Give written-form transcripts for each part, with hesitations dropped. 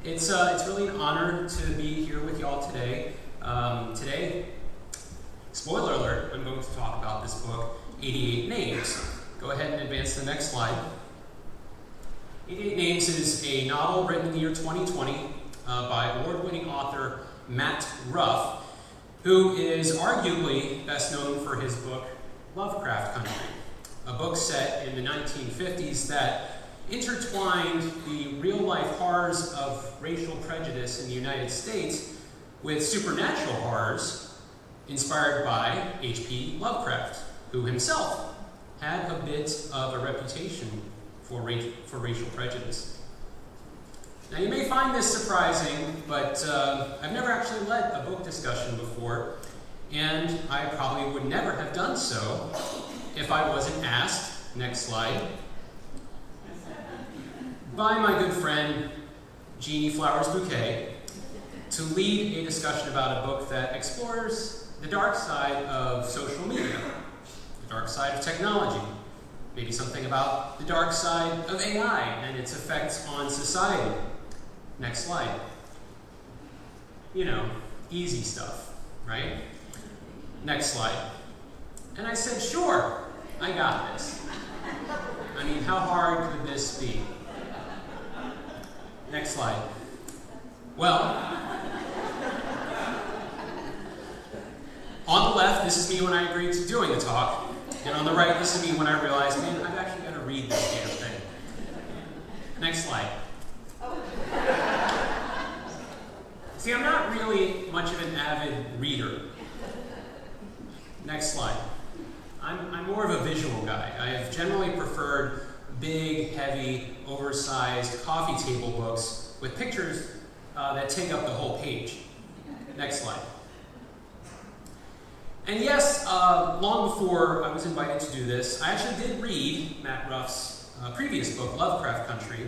It's really an honor to be here with y'all today. Today, spoiler alert, I'm going to talk about this book, 88 Names. Go ahead and advance to the next slide. 88 Names is a novel written in the year 2020 by award-winning author Matt Ruff, who is arguably best known for his book, Lovecraft Country, a book set in the 1950s that intertwined the real-life horrors of racial prejudice in the United States with supernatural horrors inspired by H.P. Lovecraft, who himself had a bit of a reputation for racial prejudice. Now, you may find this surprising, but I've never actually led a book discussion before, and I probably would never have done so if I wasn't asked, next slide, by my good friend, Jeannie Flowers Bouquet, to lead a discussion about a book that explores the dark side of social media, the dark side of technology, maybe something about the dark side of AI and its effects on society. Next slide. You know, easy stuff, right? Next slide. And I said, sure, I got this. I mean, how hard could this be? Next slide. Well, on the left, this is me when I agreed to doing the talk, and on the right, this is me when I realized, man, I've actually got to read this damn thing. Next slide. See, I'm not really much of an avid reader. Next slide. I'm more of a visual guy. I have generally preferred big, heavy, oversized coffee table books with pictures that take up the whole page. Next slide. And yes, long before I was invited to do this, I actually did read Matt Ruff's previous book, Lovecraft Country,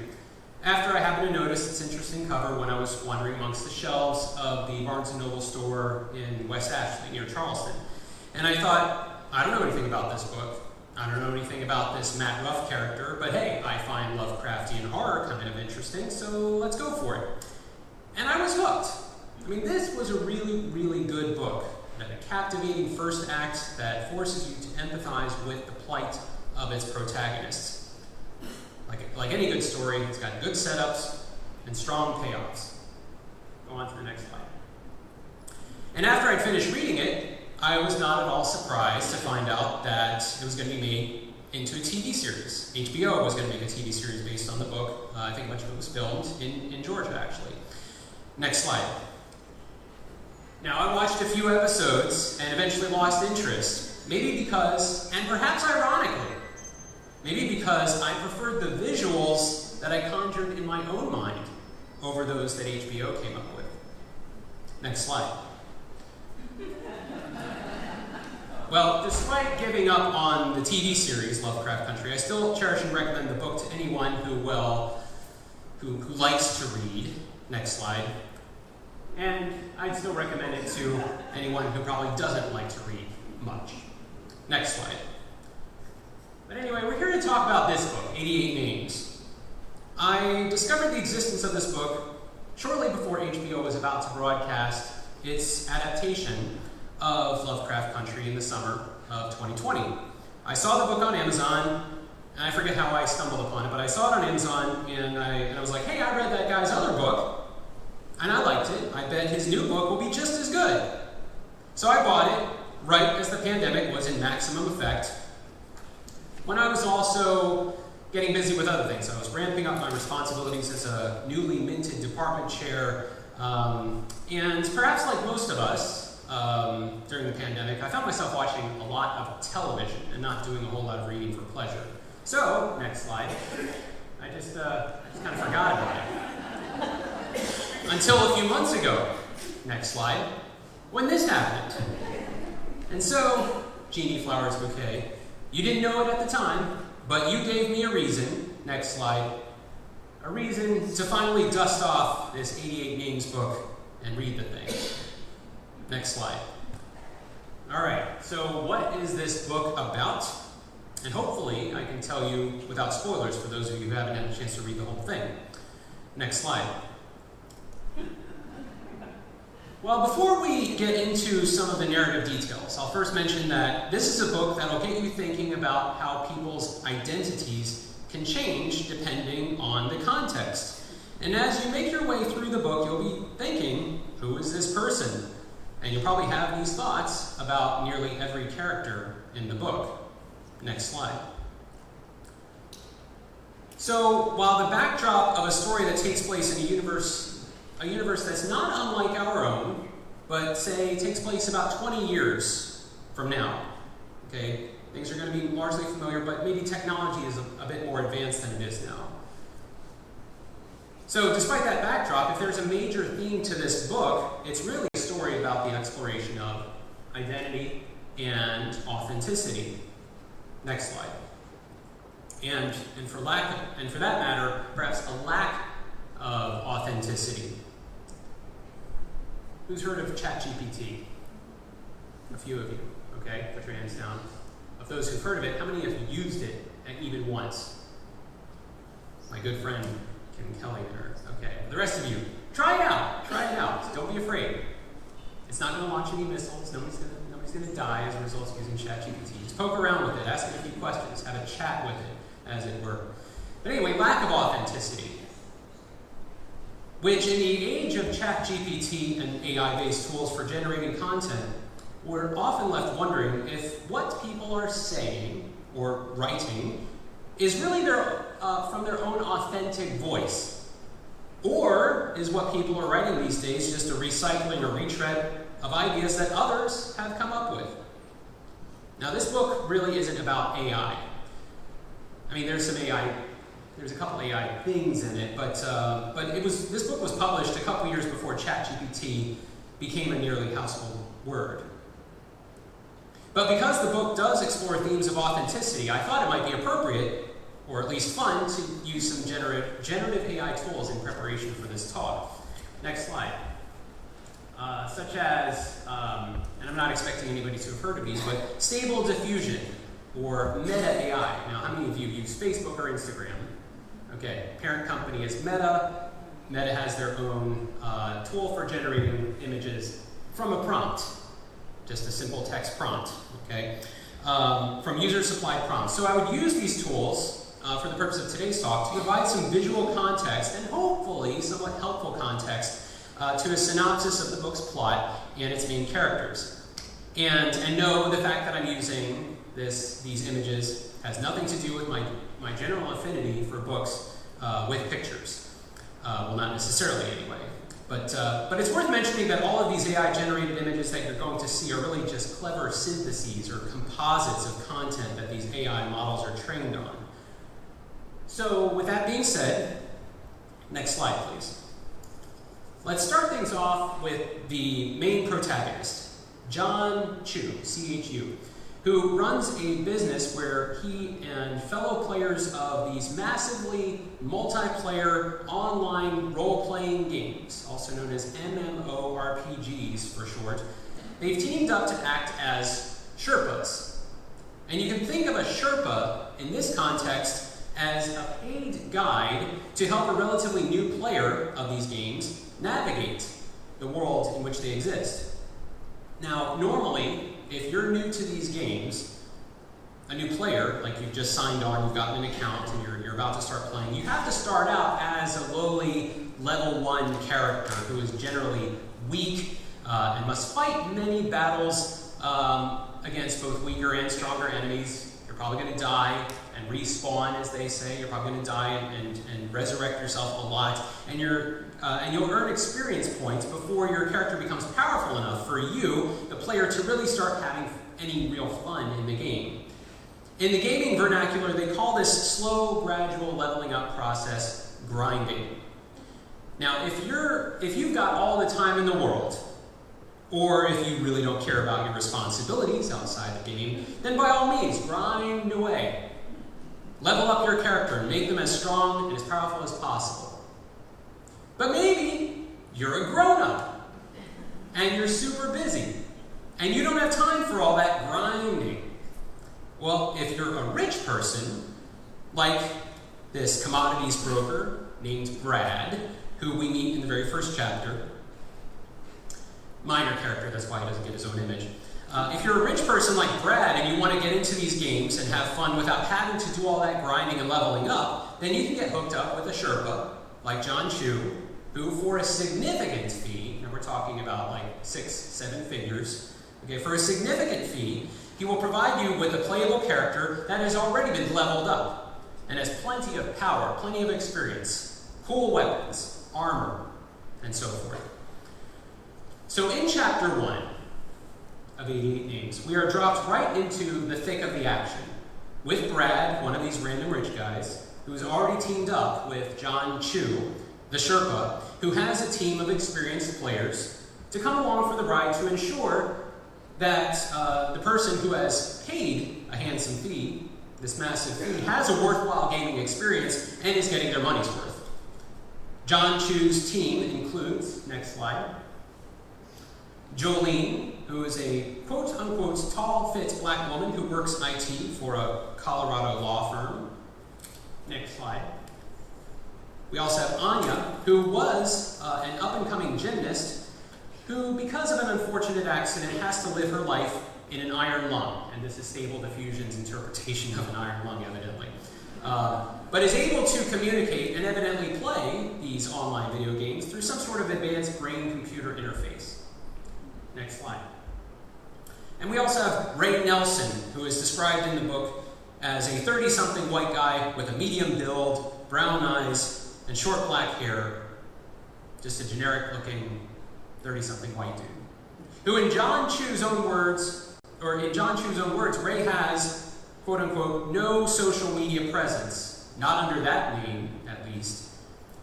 after I happened to notice its interesting cover when I was wandering amongst the shelves of the Barnes & Noble store in West Ashley near Charleston. And I thought, I don't know anything about this book. I don't know anything about this Matt Ruff character, but hey, I find Lovecraftian horror kind of interesting, so let's go for it. And I was hooked. I mean, this was a really, really good book. A captivating first act that forces you to empathize with the plight of its protagonists. Like any good story, it's got good setups and strong payoffs. Go on to the next slide. And after I'd finished reading it, I was not at all surprised to find out that it was going to be made into a TV series. HBO was going to make a TV series based on the book. I think much of it was filmed in Georgia, actually. Next slide. Now, I watched a few episodes and eventually lost interest. Maybe because, and perhaps ironically, maybe because I preferred the visuals that I conjured in my own mind over those that HBO came up with. Next slide. Well, despite giving up on the TV series, Lovecraft Country, I still cherish and recommend the book to anyone who likes to read. Next slide. And I'd still recommend it to anyone who probably doesn't like to read much. Next slide. But anyway, we're here to talk about this book, 88 Names. I discovered the existence of this book shortly before HBO was about to broadcast its adaptation of Lovecraft Country in the summer of 2020. I saw the book on Amazon, and I forget how I stumbled upon it, but I saw it on Amazon, and I was like, hey, I read that guy's other book, and I liked it. I bet his new book will be just as good. So I bought it right as the pandemic was in maximum effect, when I was also getting busy with other things. I was ramping up my responsibilities as a newly minted department chair, and perhaps like most of us during the pandemic, I found myself watching a lot of television and not doing a whole lot of reading for pleasure. So, next slide. I just kind of forgot about it. Until a few months ago, next slide, when this happened. And so, Jeannie Flowers Bouquet, you didn't know it at the time, but you gave me a reason, next slide, a reason to finally dust off this 88 Names book and read the thing. Next slide. All right, so what is this book about? And hopefully I can tell you without spoilers for those of you who haven't had a chance to read the whole thing. Next slide. Well, before we get into some of the narrative details, I'll first mention that this is a book that'll get you thinking about how people's identities can change depending on the context. And as you make your way through the book, you'll be thinking, who is this person? And you'll probably have these thoughts about nearly every character in the book. Next slide. So, while the backdrop of a story that takes place in a universe that's not unlike our own, but say takes place about 20 years from now, okay? Things are going to be largely familiar, but maybe technology is a bit more advanced than it is now. So, despite that backdrop, if there's a major theme to this book, it's really a story about the exploration of identity and authenticity. Next slide. And for that matter, perhaps a lack of authenticity. Who's heard of ChatGPT? A few of you, okay? Put your hands down. Of those who've heard of it, how many have used it even once? My good friend Kim Kelly there. Okay. The rest of you, try it out. Try it out. Don't be afraid. It's not going to launch any missiles. Nobody's going to die as a result of using ChatGPT. Just poke around with it. Ask it a few questions. Have a chat with it, as it were. But anyway, lack of authenticity, which in the age of ChatGPT and AI-based tools for generating content, we're often left wondering if what people are saying or writing is really from their own authentic voice, or is what people are writing these days just a recycling or retread of ideas that others have come up with. Now, this book really isn't about AI. I mean, there's a couple AI things in it, but this book was published a couple years before ChatGPT became a nearly household word. But because the book does explore themes of authenticity, I thought it might be appropriate, or at least fun, to use some generative AI tools in preparation for this talk. Next slide. Such as, and I'm not expecting anybody to have heard of these, but Stable Diffusion, or Meta AI. Now, how many of you use Facebook or Instagram? Okay, parent company is Meta. Meta has their own tool for generating images from a prompt, just a simple text prompt, okay, from user-supplied prompts. So I would use these tools for the purpose of today's talk to provide some visual context and hopefully somewhat helpful context to a synopsis of the book's plot and its main characters. And know the fact that I'm using these images has nothing to do with my general affinity for books with pictures. Well, not necessarily anyway. But it's worth mentioning that all of these AI-generated images that you're going to see are really just clever syntheses or composites of content that these AI models are trained on. So with that being said, next slide, please. Let's start things off with the main protagonist, John Chu, C-H-U, who runs a business where he and fellow players of these massively multiplayer online role-playing games, also known as MMORPGs for short, they've teamed up to act as Sherpas. And you can think of a Sherpa in this context as a paid guide to help a relatively new player of these games navigate the world in which they exist. Now, normally, if you're new to these games, a new player, like you've just signed on, you've gotten an account, and you're about to start playing, you have to start out as a lowly level 1 character who is generally weak and must fight many battles against both weaker and stronger enemies. You're probably going to die and respawn, as they say. You're probably going to die and resurrect yourself a lot, and you'll earn experience points before your character becomes powerful enough for you, the player, to really start having any real fun in the game. In the gaming vernacular, they call this slow, gradual leveling up process grinding. Now, if you've got all the time in the world, or if you really don't care about your responsibilities outside the game, then by all means, grind away. Level up your character and make them as strong and as powerful as possible. But maybe you're a grown-up and you're super busy and you don't have time for all that grinding. Well, if you're a rich person, like this commodities broker named Brad, who we meet in the very first chapter. Minor character, that's why he doesn't get his own image. If you're a rich person like Brad and you want to get into these games and have fun without having to do all that grinding and leveling up, then you can get hooked up with a Sherpa, like John Chu, who for a significant fee, and we're talking about like 6-7 figures, okay, for a significant fee, he will provide you with a playable character that has already been leveled up and has plenty of power, plenty of experience, cool weapons, armor, and so forth. So in chapter 1 of 88 Names, we are dropped right into the thick of the action with Brad, one of these random rich guys, who has already teamed up with John Chu, the Sherpa, who has a team of experienced players to come along for the ride to ensure that the person who has paid a handsome fee, this massive fee, has a worthwhile gaming experience and is getting their money's worth. John Chu's team includes, next slide, Jolene, who is a quote-unquote tall, fit black woman who works IT for a Colorado law firm. Next slide. We also have Anya, who was an up-and-coming gymnast who, because of an unfortunate accident, has to live her life in an iron lung. And this is Stable Diffusion's interpretation of an iron lung, evidently. But is able to communicate and evidently play these online video games through some sort of advanced brain-computer interface. Next slide. And we also have Ray Nelson, who is described in the book as a 30-something white guy with a medium build, brown eyes, and short black hair. Just a generic-looking 30-something white dude. Who in John Chu's own words, Ray has, quote-unquote, no social media presence. Not under that name, at least.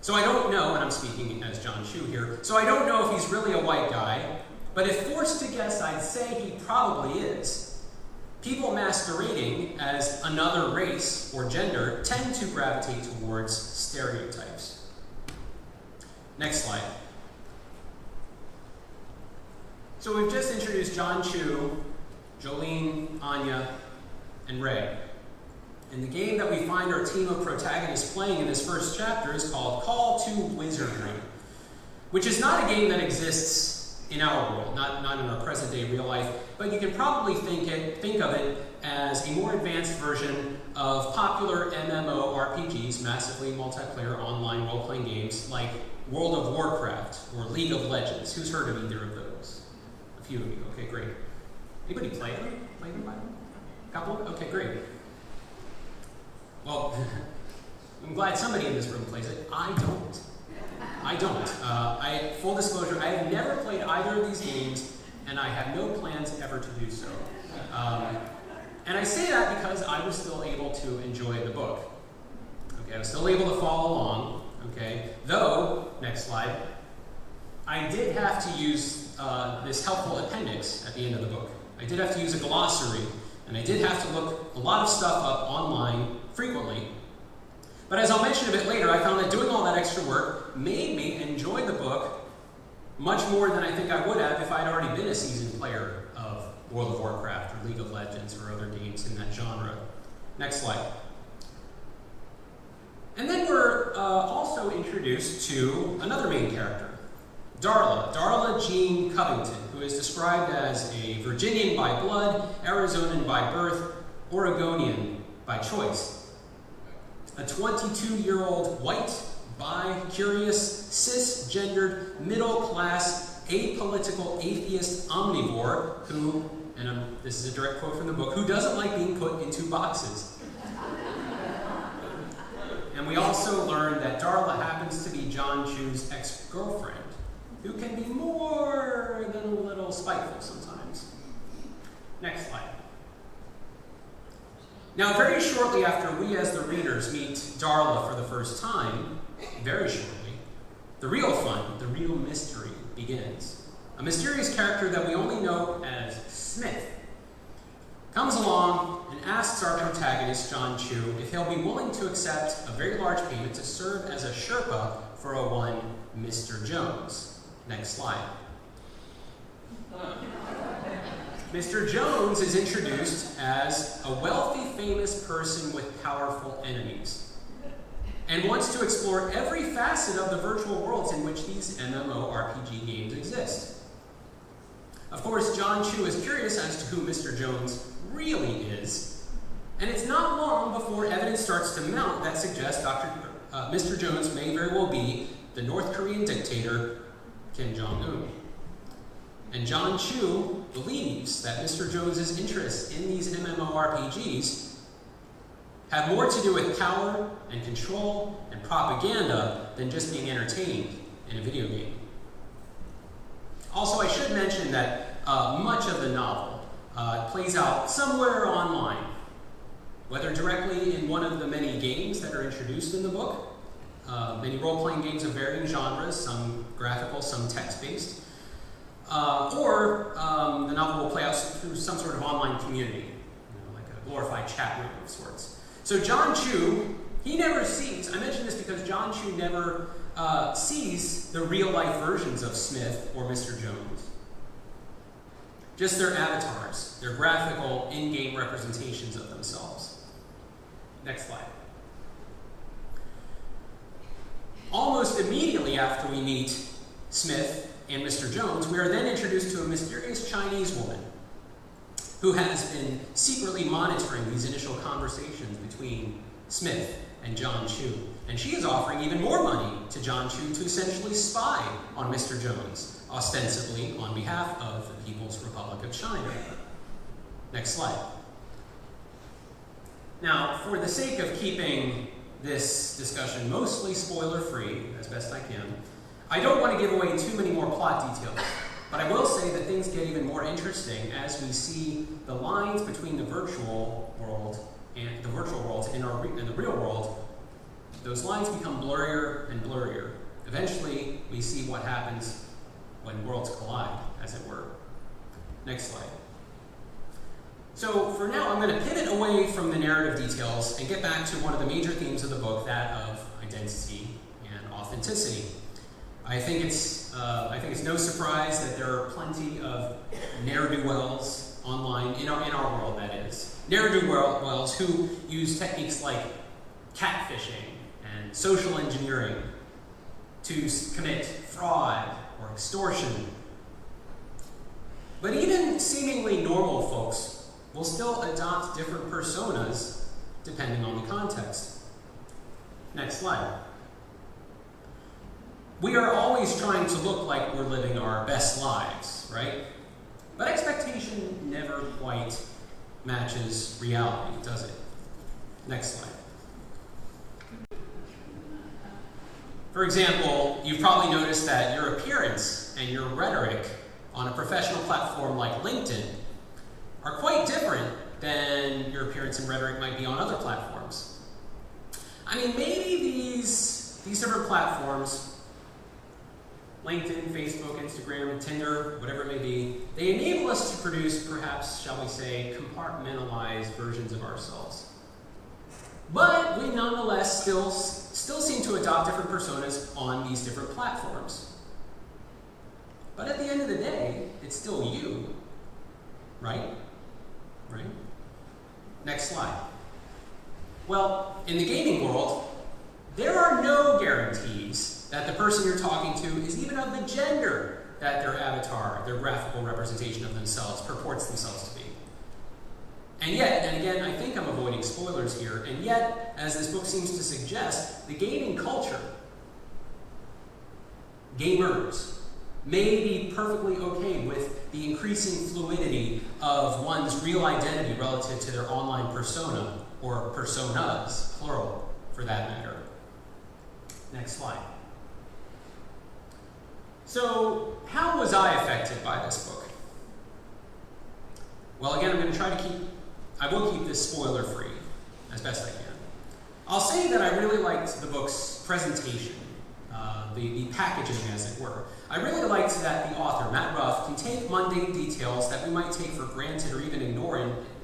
So I don't know, and I'm speaking as John Chu here, so I don't know if he's really a white guy, but if forced to guess, I'd say he probably is. People masquerading as another race or gender tend to gravitate towards stereotypes. Next slide. So we've just introduced John Chu, Jolene, Anya, and Ray. And the game that we find our team of protagonists playing in this first chapter is called Call to Wizardry, which is not a game that exists in our world, not in our present-day real life, but you can probably think of it as a more advanced version of popular MMORPGs, massively multiplayer online role-playing games like World of Warcraft or League of Legends. Who's heard of either of those? A few of you. Okay, great. Anybody play them? Play them by them? Couple? Okay, great. Well, I'm glad somebody in this room plays it. I don't. Full disclosure, I have never played either of these games, and I have no plans ever to do so. And I say that because I was still able to enjoy the book. Okay, I was still able to follow along. Okay, though, next slide, I did have to use this helpful appendix at the end of the book. I did have to use a glossary, and I did have to look a lot of stuff up online frequently. But as I'll mention a bit later, I found that doing all that extra work made me enjoy the book much more than I think I would have if I'd already been a seasoned player of World of Warcraft or League of Legends or other games in that genre. Next slide. And then we're also introduced to another main character, Darla Jean Covington, who is described as a Virginian by blood, Arizonan by birth, Oregonian by choice. A 22-year-old white, bi-curious, cisgendered, middle-class, apolitical, atheist omnivore who, and this is a direct quote from the book, who doesn't like being put into boxes. And we also learned that Darla happens to be John Chu's ex-girlfriend, who can be more than a little spiteful sometimes. Next slide. Now, very shortly after we as the readers meet Darla for the first time, very shortly, the real fun, the real mystery begins. A mysterious character that we only know as Smith comes along and asks our protagonist, John Chu, if he'll be willing to accept a very large payment to serve as a Sherpa for a one Mr. Jones. Next slide. Mr. Jones is introduced as a wealthy, famous person with powerful enemies. and wants to explore every facet of the virtual worlds in which these MMORPG games exist. Of course, John Chu is curious as to who Mr. Jones really is, and it's not long before evidence starts to mount that suggests Mr. Jones may very well be the North Korean dictator Kim Jong-un. And John Chu believes that Mr. Jones's interests in these MMORPGs have more to do with power and control and propaganda than just being entertained in a video game. Also, I should mention that much of the novel plays out somewhere online, whether directly in one of the many games that are introduced in the book, many role-playing games of varying genres, some graphical, some text-based, or the novel will play out through some sort of online community, like a glorified chat room of sorts. So John Chu, he never sees, I mention this because John Chu never sees the real-life versions of Smith or Mr. Jones. Just their avatars, their graphical in-game representations of themselves. Next slide. Almost immediately after we meet Smith and Mr. Jones, we are then introduced to a mysterious Chinese woman who has been secretly monitoring these initial conversations between Smith and John Chu. And she is offering even more money to John Chu to essentially spy on Mr. Jones, ostensibly on behalf of the People's Republic of China. Next slide. Now, for the sake of keeping this discussion mostly spoiler-free, as best I can, I don't want to give away too many more plot details, but I will say that things get even more interesting as we see the lines between the virtual world and the the real world. Those lines become blurrier and blurrier. Eventually, we see what happens when worlds collide, as it were. Next slide. So for now, I'm going to pivot away from the narrative details and get back to one of the major themes of the book, that of identity and authenticity. I think it's no surprise that there are plenty of ne'er-do-wells online, in our world, that is. Ne'er-do-wells who use techniques like catfishing and social engineering to commit fraud or extortion. But even seemingly normal folks will still adopt different personas depending on the context. Next slide. We are always trying to look like we're living our best lives, right? But expectation never quite matches reality, does it? Next slide. For example, you've probably noticed that your appearance and your rhetoric on a professional platform like LinkedIn are quite different than your appearance and rhetoric might be on other platforms. I mean, maybe these different platforms, LinkedIn, Facebook, Instagram, Tinder, whatever it may be, they enable us to produce, perhaps, shall we say, compartmentalized versions of ourselves. But we nonetheless still seem to adopt different personas on these different platforms. But at the end of the day, it's still you, right? Right? Next slide. Well, in the gaming world, there are no guarantees that the person you're talking to is even of the gender that their avatar, their graphical representation of themselves, purports themselves to be. And yet, and again, I think I'm avoiding spoilers here, and yet, as this book seems to suggest, the gaming culture, gamers, may be perfectly okay with the increasing fluidity of one's real identity relative to their online persona, or personas, plural, for that matter. Next slide. So, how was I affected by this book? Well, again, I will keep this spoiler-free, as best I can. I'll say that I really liked the book's presentation, the packaging, as it were. I really liked that the author, Matt Ruff, can take mundane details that we might take for granted or even ignore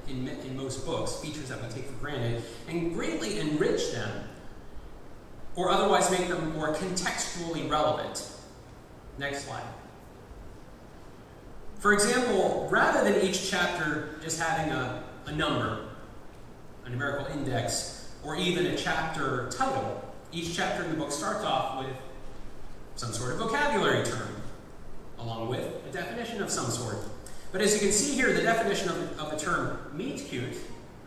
in most books, features that we take for granted, and greatly enrich them, or otherwise make them more contextually relevant. Next slide. For example, rather than each chapter just having a number, a numerical index, or even a chapter title, each chapter in the book starts off with some sort of vocabulary term, along with a definition of some sort. But as you can see here, the definition of the term meet cute,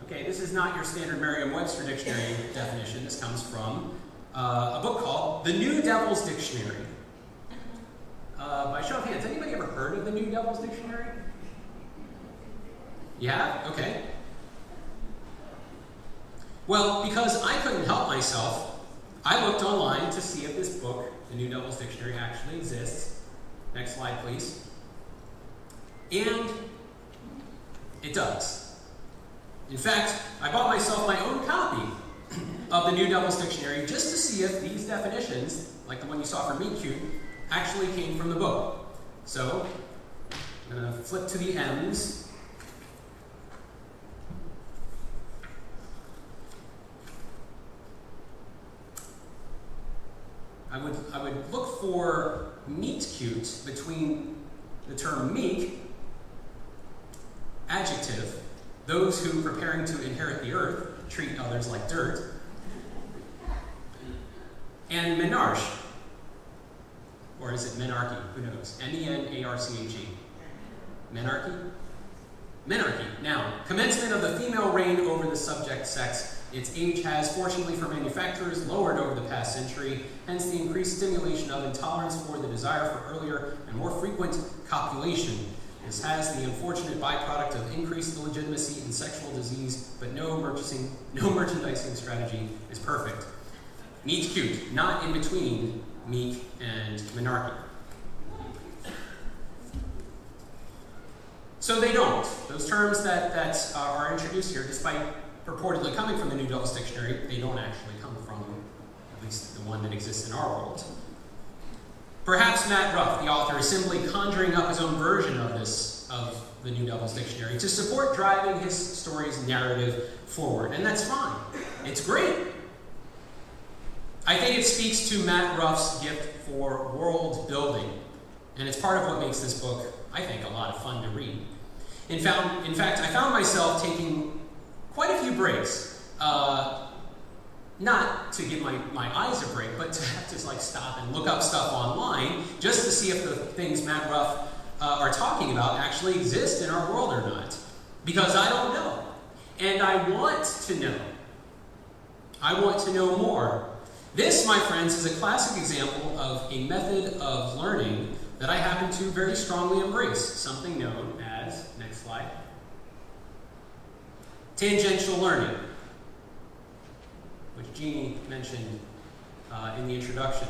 okay, this is not your standard Merriam-Webster dictionary definition. This comes from a book called The New Devil's Dictionary. By show of hands, anybody ever heard of the New Devil's Dictionary? Yeah? Okay. Well, because I couldn't help myself, I looked online to see if this book, the New Devil's Dictionary, actually exists. Next slide, please. And it does. In fact, I bought myself my own copy of the New Devil's Dictionary just to see if these definitions, like the one you saw for meet cute, actually came from the book. So, I'm going to flip to the M's. I would look for meet cute between the term meek, adjective, those who, preparing to inherit the earth, treat others like dirt, and menarche, or is it menarche? Who knows? M-E-N-A-R-C-H-E. Menarche? Menarche. Now, commencement of the female reign over the subject sex. Its age has, fortunately for manufacturers, lowered over the past century, hence the increased stimulation of intolerance for the desire for earlier and more frequent copulation. This has the unfortunate byproduct of increased illegitimacy and sexual disease, but no merchandising strategy is perfect. Meet cute, not in between meek and menarche. So they don't. Those terms that are introduced here, despite purportedly coming from the New Devil's Dictionary, they don't actually come from at least the one that exists in our world. Perhaps Matt Ruff, the author, is simply conjuring up his own version of the New Devil's Dictionary to support driving his story's narrative forward, and that's fine. It's great. I think it speaks to Matt Ruff's gift for world building, and it's part of what makes this book, I think, a lot of fun to read. In fact, I found myself taking quite a few breaks, not to give my eyes a break, but to have to stop and look up stuff online just to see if the things Matt Ruff are talking about actually exist in our world or not. Because I don't know. And I want to know. I want to know more. This, my friends, is a classic example of a method of learning that I happen to very strongly embrace, something known as, next slide, tangential learning, which Jeannie mentioned in the introduction.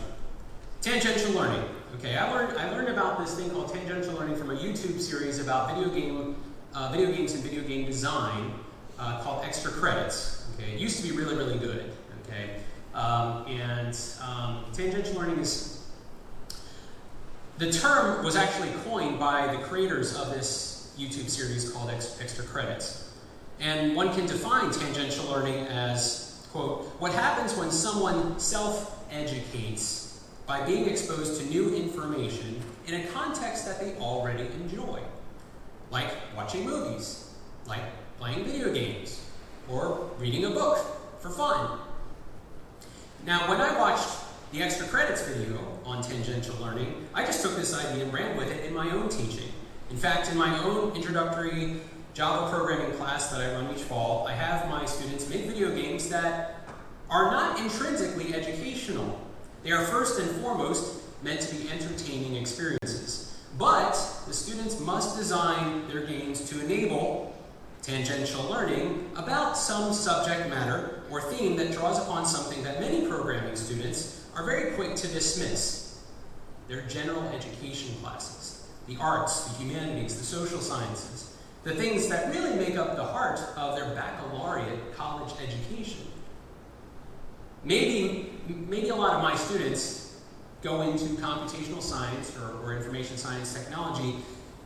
Tangential learning. Okay, I learned about this thing called tangential learning from a YouTube series about video games and video game design called Extra Credits. Okay, it used to be really, really good. Okay, tangential learning is, the term was actually coined by the creators of this YouTube series called Extra Credits. And one can define tangential learning as, quote, what happens when someone self-educates by being exposed to new information in a context that they already enjoy, like watching movies, like playing video games, or reading a book for fun. Now, when I watched the Extra Credits video on tangential learning, I just took this idea and ran with it in my own teaching. In fact, in my own introductory Java programming class that I run each fall, I have my students make video games that are not intrinsically educational. They are first and foremost meant to be entertaining experiences. But the students must design their games to enable tangential learning about some subject matter or theme that draws upon something that many programming students are very quick to dismiss. Their general education classes, the arts, the humanities, the social sciences, the things that really make up the heart of their baccalaureate college education. Maybe a lot of my students go into computational science or information science technology.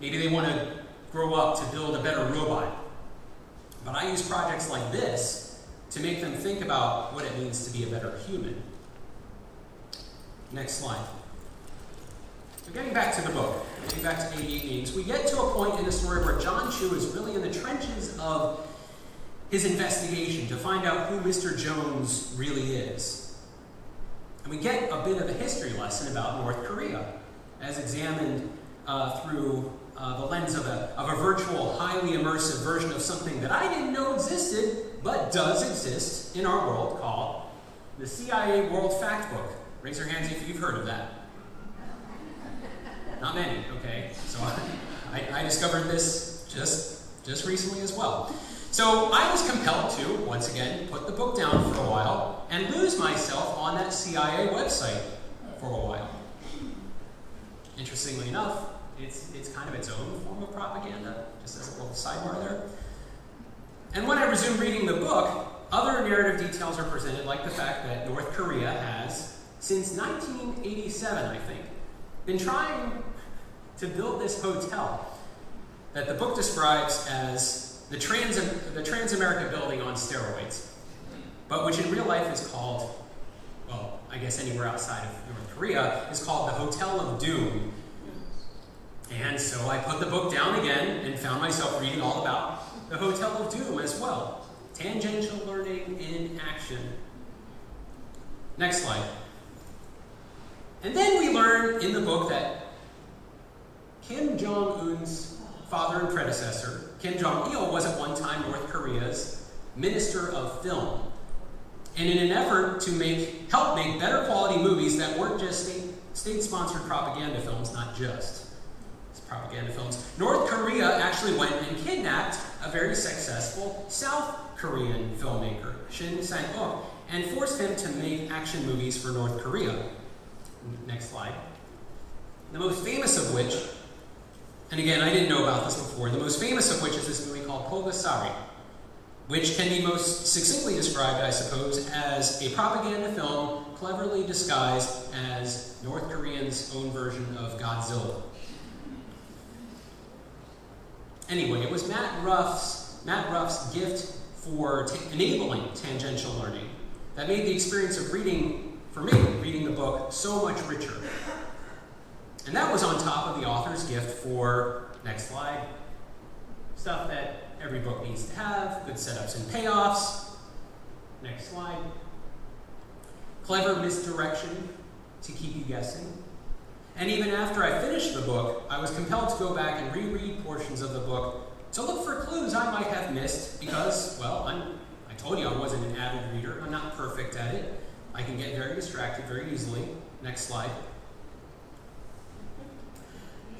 Maybe they want to grow up to build a better robot. But I use projects like this to make them think about what it means to be a better human. Next slide. So getting back to the book, getting back to 88 Games, we get to a point in the story where John Chu is really in the trenches of his investigation to find out who Mr. Jones really is. we get a bit of a history lesson about North Korea, as examined through the lens of a virtual, highly immersive version of something that I didn't know existed, but does exist in our world, called the CIA World Factbook. Raise your hands if you've heard of that. Not many, okay? So I discovered this just recently as well. So I was compelled to, once again, put the book down for a while and lose myself on that CIA website for a while. Interestingly enough, it's kind of its own form of propaganda, just as a little sidebar there. And when I resumed reading the book, other narrative details are presented, like the fact that North Korea has, since 1987, I think, been trying to build this hotel that the book describes as the Trans-America building on steroids, but which in real life is called, well, I guess anywhere outside of North Korea, is called the Hotel of Doom. And so I put the book down again and found myself reading all about the Hotel of Doom as well. Tangential learning in action. Next slide. And then we learn in the book that Kim Jong-un's father and predecessor, Kim Jong-il, was at one time North Korea's Minister of Film. And in an effort to help make better quality movies that weren't just state-sponsored propaganda films, not just propaganda films, North Korea actually went and kidnapped a very successful South Korean filmmaker, Shin Sang-ok, and forced him to make action movies for North Korea. Next slide. The most famous of which, and again, I didn't know about this before, the most famous of which is this movie called Pulgasari, which can be most succinctly described, I suppose, as a propaganda film cleverly disguised as North Koreans' own version of Godzilla. Anyway, it was Matt Ruff's gift for enabling tangential learning that made the experience of reading the book so much richer. And that was on top of the author's gift for, next slide, stuff that every book needs to have, good setups and payoffs. Next slide. Clever misdirection to keep you guessing. And even after I finished the book, I was compelled to go back and reread portions of the book to look for clues I might have missed because, well, I told you I wasn't an avid reader. I'm not perfect at it. I can get very distracted very easily. Next slide.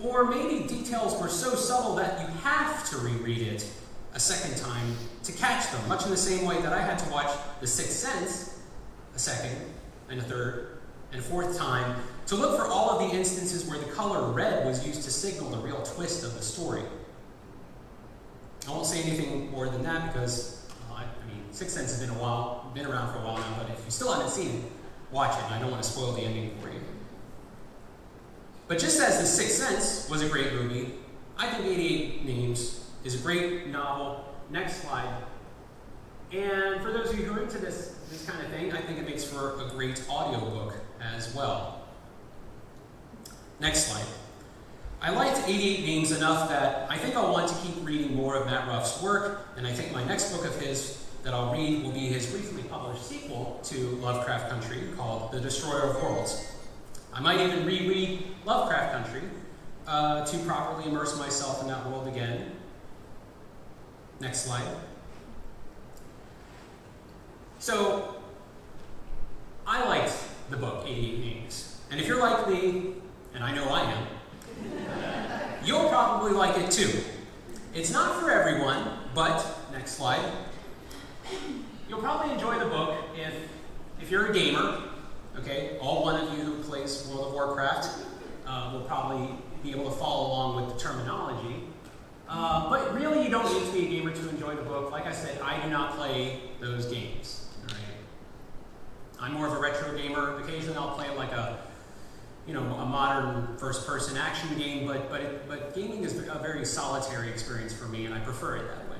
Or maybe details were so subtle that you have to reread it a second time to catch them, much in the same way that I had to watch The Sixth Sense a second and a third and a fourth time to look for all of the instances where the color red was used to signal the real twist of the story. I won't say anything more than that because, Sixth Sense has been around for a while now, but if you still haven't seen it, watch it, and I don't want to spoil the ending for you. But just as The Sixth Sense was a great movie, I think 88 Names is a great novel. Next slide. And for those of you who are into this kind of thing, I think it makes for a great audiobook as well. Next slide. I liked 88 Names enough that I think I'll want to keep reading more of Matt Ruff's work, and I think my next book of his that I'll read will be his recently published sequel to Lovecraft Country called The Destroyer of Worlds. I might even reread Lovecraft Country to properly immerse myself in that world again. Next slide. So, I liked the book 88 Names. And if you're like me, and I know I am, you'll probably like it too. It's not for everyone, but, next slide, you'll probably enjoy the book if you're a gamer, okay? All one of you who plays World of Warcraft will probably be able to follow along with the terminology. But really, you don't need to be a gamer to enjoy the book. Like I said, I do not play those games. All right? I'm more of a retro gamer. Occasionally, I'll play like a modern first-person action game, but gaming is a very solitary experience for me, and I prefer it that way.